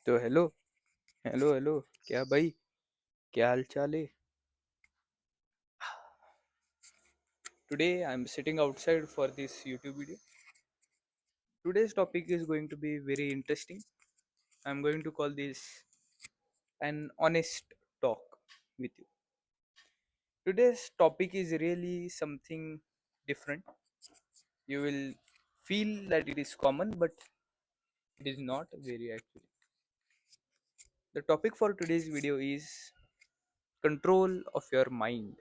तो hello hello hello. क्या भाई? क्या हाल चाल है? Today I'm sitting outside for this YouTube video. Today's topic is going to be very interesting. I'm going to call this an honest talk with you. Today's topic is really something different. You will feel that it is common, but it is not very actually. The topic for today's video is control of your mind,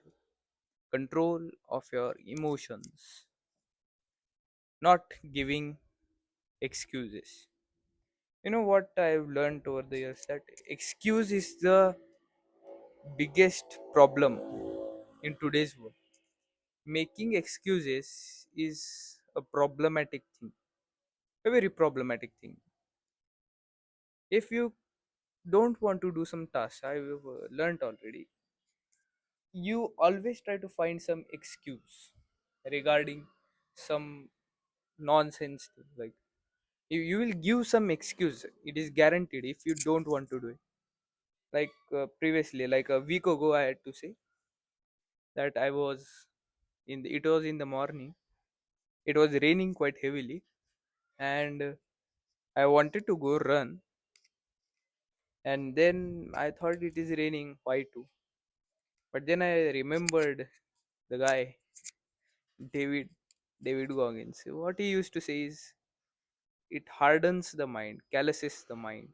control of your emotions, not giving excuses. You know what I've learned over the years, that excuse is the biggest problem in today's world. Making excuses is a problematic thing, a very problematic thing. If you don't want to do some task, I've learned already, you always try to find some excuse regarding some nonsense thing. Like you will give some excuse, it is guaranteed if you don't want to do it. Like previously, like a week ago, I had to say that I was it was in the morning. It was raining quite heavily, and I wanted to go run. And then I thought it is raining. Why too? But then I remembered the guy, David, David Goggins. What he used to say is, it hardens the mind, calluses the mind.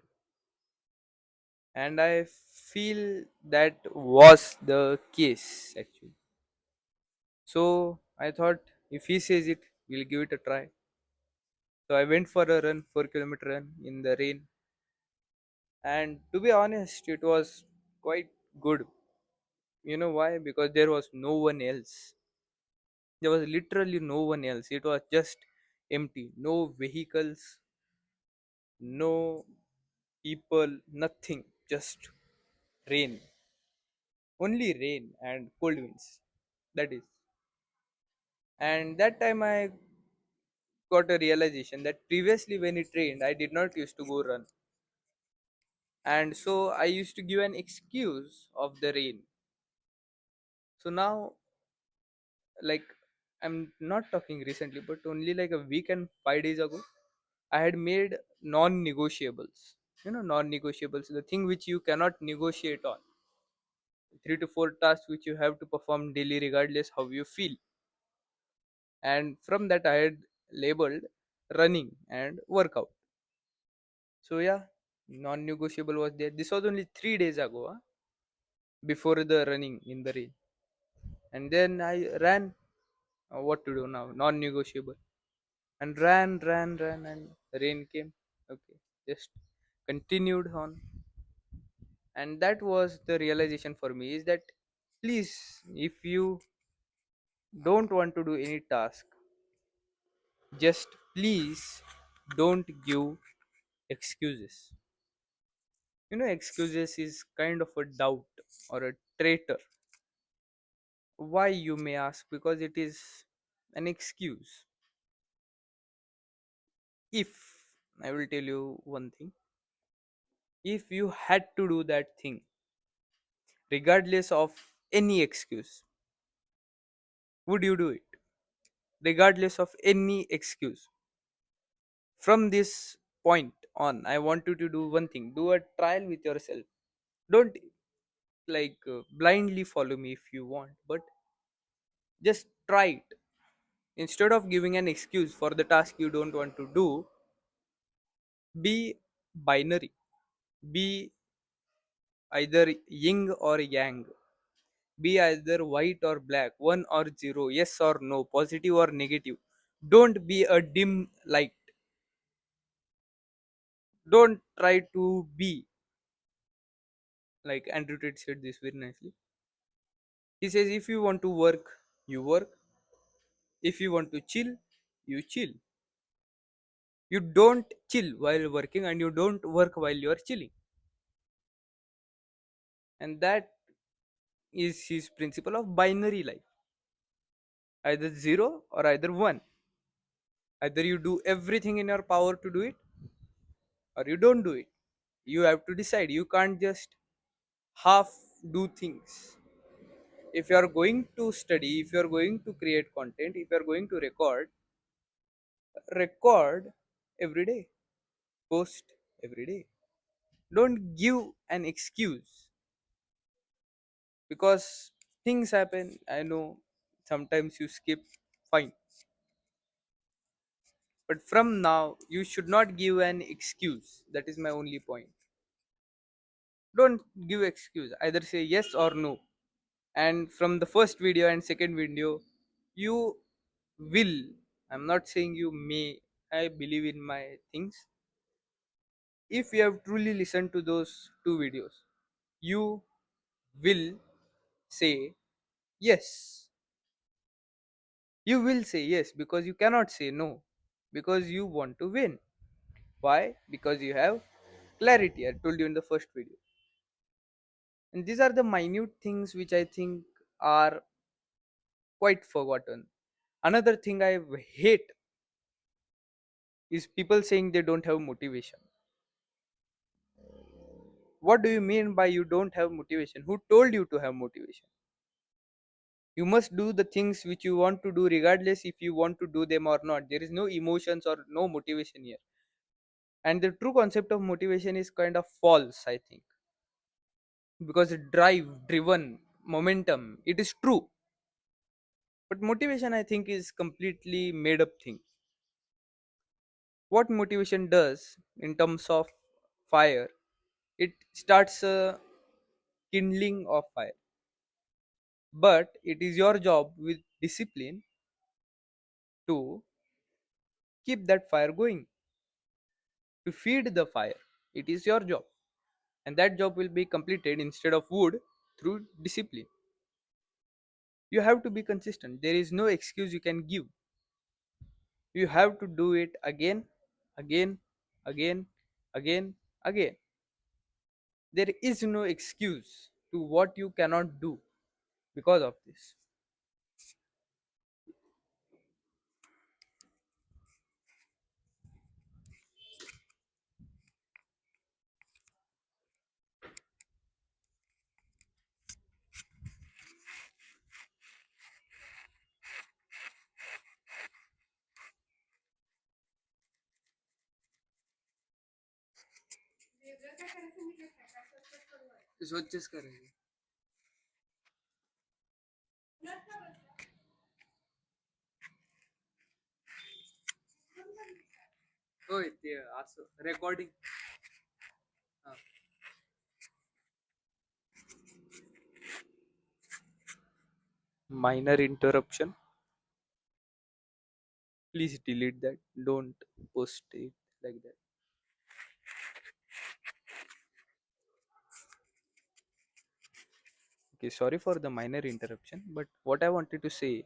And I feel that was the case actually. So I thought, if he says it, we'll give it a try. So I went for a run, 4 kilometer run in the rain, and to be honest, it was quite good. You know why? Because there was no one else. There was literally no one else. It was just empty. No vehicles, no people, nothing. Just rain. Only rain and cold winds. That is. And that time I got a realization that previously when it rained, I did not used to go run. And so I used to give an excuse of the rain. So now, like, I'm not talking recently, but only like a week and 5 days ago, I had made non-negotiables. Non-negotiables, the thing which you cannot negotiate on. 3 to 4 tasks which you have to perform daily regardless how you feel. And from that I had labeled running and workout. So yeah, non-negotiable was there. This was only 3 days ago, before the running in the rain. And then I ran. What to do now? Non-negotiable. And ran, and rain came. Okay, just continued on. And that was the realization for me, is that, please, if you don't want to do any task, just please don't give excuses. Excuses is kind of a doubt or a traitor. Why, you may ask? Because it is an excuse. If I will tell you one thing, if you had to do that thing regardless of any excuse, would you do it? Regardless of any excuse. From this point on, I want you to do one thing: do a trial with yourself. Don't blindly follow me if you want, but just try it. Instead of giving an excuse for the task you don't want to do, be binary. Be either yin or yang. Be either white or black, one or zero, yes or no, positive or negative. Don't be a dim light. Don't try to be like Andrew Tate said this very nicely. He says, if you want to work, you work. If you want to chill, you chill. You don't chill while working, and you don't work while you are chilling. And that is his principle of binary life, either zero or either one. Either you do everything in your power to do it, or you don't do it. You have to decide. You can't just half do things. If you are going to study, if you are going to create content, if you are going to record every day, post every day. Don't give an excuse because things happen. I know sometimes you skip, fine. But from now, you should not give an excuse. That is my only point. Don't give excuse. Either say yes or no. And from the first video and second video, you will. I'm not saying you may. I believe in my things. If you have truly listened to those two videos, you will say yes. You will say yes because you cannot say no. Because you want to win. Why? Because you have clarity. I told you in the first video. And these are the minute things which I think are quite forgotten. Another thing I hate is people saying they don't have motivation. What do you mean by you don't have motivation? Who told you to have motivation? You must do the things which you want to do regardless if you want to do them or not. There is no emotions or no motivation here. And the true concept of motivation is kind of false, I think, because drive, driven, momentum, it is true. But motivation, I think, is completely made up thing. What motivation does in terms of fire, it starts a kindling of fire, but it is your job with discipline to keep that fire going, to feed the fire. It is your job, and that job will be completed instead of wood through discipline. You have to be consistent. There is no excuse you can give. You have to do it again, again, again, again, again. There is no excuse to what you cannot do because of this. स्वच्छच करायचं. होय ते असं recording. Minor interruption. Please delete that. Don't post it like that. Okay, sorry for the minor interruption, but what I wanted to say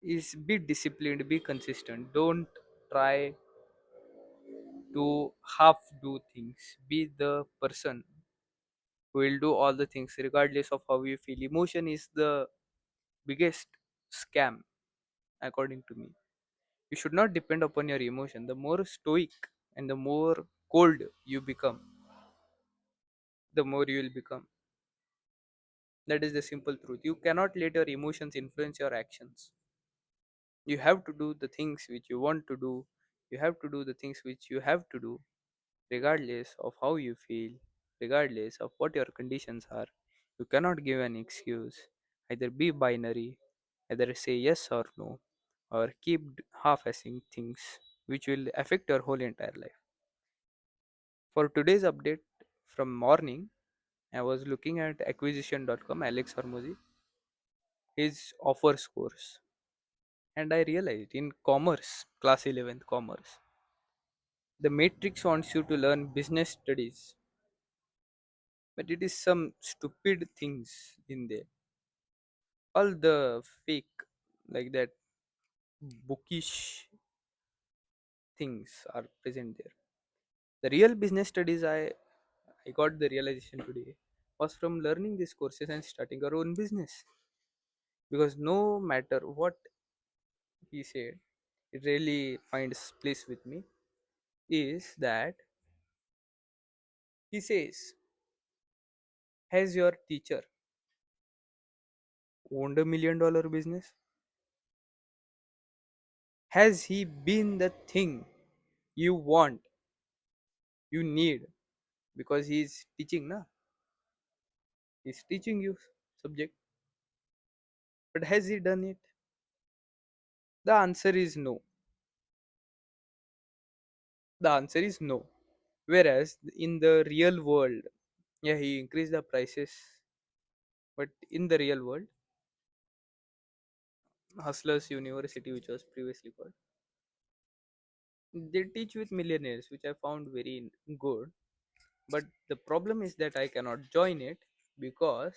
is be disciplined, be consistent. Don't try to half do things. Be the person who will do all the things regardless of how you feel. Emotion is the biggest scam, according to me. You should not depend upon your emotion. The more stoic and the more cold you become, the more you will become. That is the simple truth. You cannot let your emotions influence your actions. You have to do the things which you want to do. You have to do the things which you have to do, regardless of how you feel, regardless of what your conditions are. You cannot give an excuse. Either be binary, either say yes or no, or keep half assing things which will affect your whole entire life. For today's update from morning, I was looking at acquisition.com, Alex Hormozy, his offer scores. And I realized in commerce, class 11th commerce, the matrix wants you to learn business studies, but it is some stupid things in there. All the fake, like that, bookish things are present there. The real business studies I got the realization today was from learning these courses and starting our own business. Because no matter what he said, it really finds place with me, is that He says, has your teacher owned $1 million business? Has he been the thing you want, you need? Because he's teaching, na? He's teaching you subject. But has he done it? The answer is no. The answer is no. Whereas in the real world, yeah, he increased the prices. But in the real world, Hustlers University, which was previously called, they teach with millionaires, which I found very good. But the problem is that I cannot join it because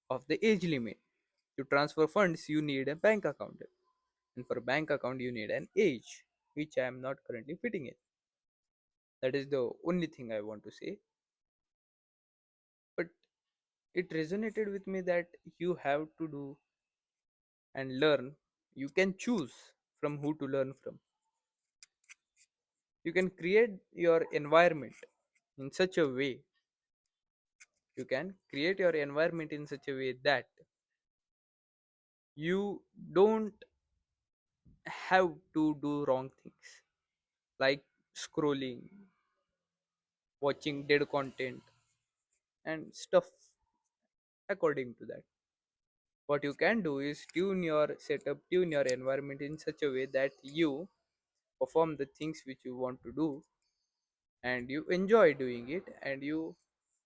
of the age limit. To transfer funds, you need a bank account, and for a bank account, you need an age, which I am not currently fitting in. That is the only thing I want to say. But it resonated with me that you have to do and learn. You can choose from who to learn from. You can create your environment in such a way. You can create your environment in such a way that you don't have to do wrong things like scrolling, watching dead content, and stuff according to that. What you can do is tune your setup, tune your environment in such a way that you perform the things which you want to do and you enjoy doing it and you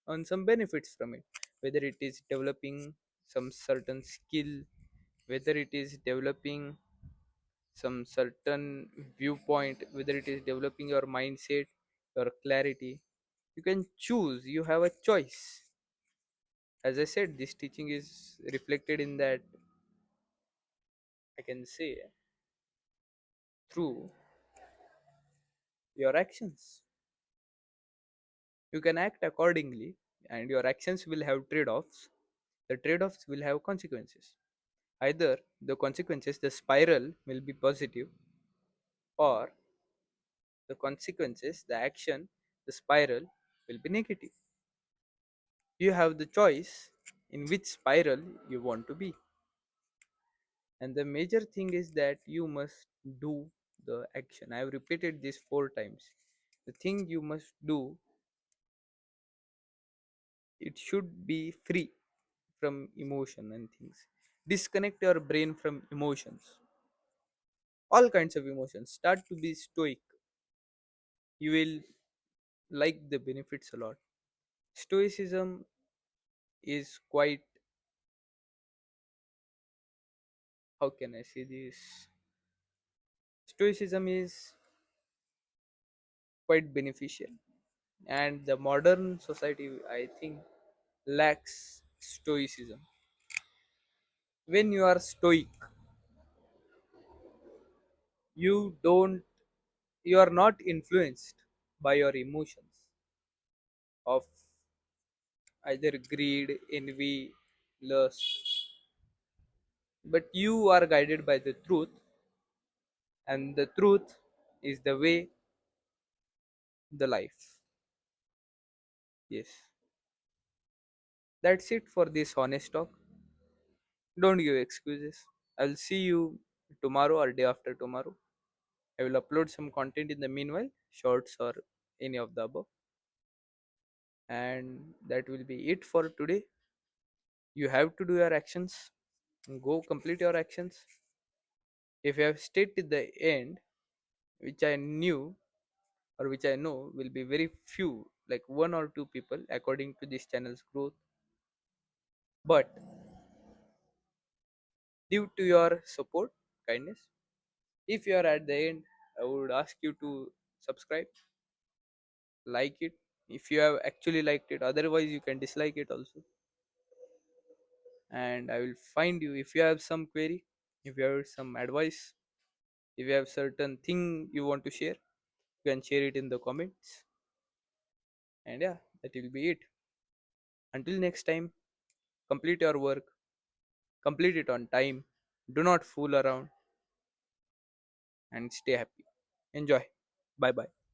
earn some benefits from it. Whether it is developing some certain skill, whether it is developing some certain viewpoint, whether it is developing your mindset, your clarity, you can choose. You have a choice. As I said, this teaching is reflected in that, I can say, through your actions. You can act accordingly, and your actions will have trade offs. The trade offs will have consequences. Either the consequences, the spiral will be positive, or the consequences, the action, the spiral will be negative. You have the choice in which spiral you want to be. And the major thing is that you must do the action. I have repeated this 4 times. The thing you must do, it should be free from emotion and things. Disconnect your brain from emotions. All kinds of emotions. Start to be stoic. You will like the benefits a lot. Stoicism is quite, how can I say this? Stoicism is quite beneficial, and the modern society, I think, lacks stoicism. When you are stoic, you don't, you are not influenced by your emotions of either greed, envy, lust, but you are guided by the truth, and the truth is the way, the life. Yes, that's it for this honest talk. Don't give excuses. I'll see you tomorrow or day after tomorrow. I will upload some content in the meanwhile, shorts or any of the above. And that will be it for today. You have to do your actions. Go complete your actions. If you have stayed to the end, which I knew or which I know will be very few, like 1 or 2 people according to this channel's growth. But due to your support, kindness, if you are at the end, I would ask you to subscribe, like it if you have actually liked it. Otherwise, you can dislike it also. And I will find you if you have some query, if you have some advice, if you have certain thing you want to share, you can share it in the comments. And yeah, that will be it. Until next time, complete your work, complete it on time, do not fool around, and stay happy. Enjoy. Bye bye.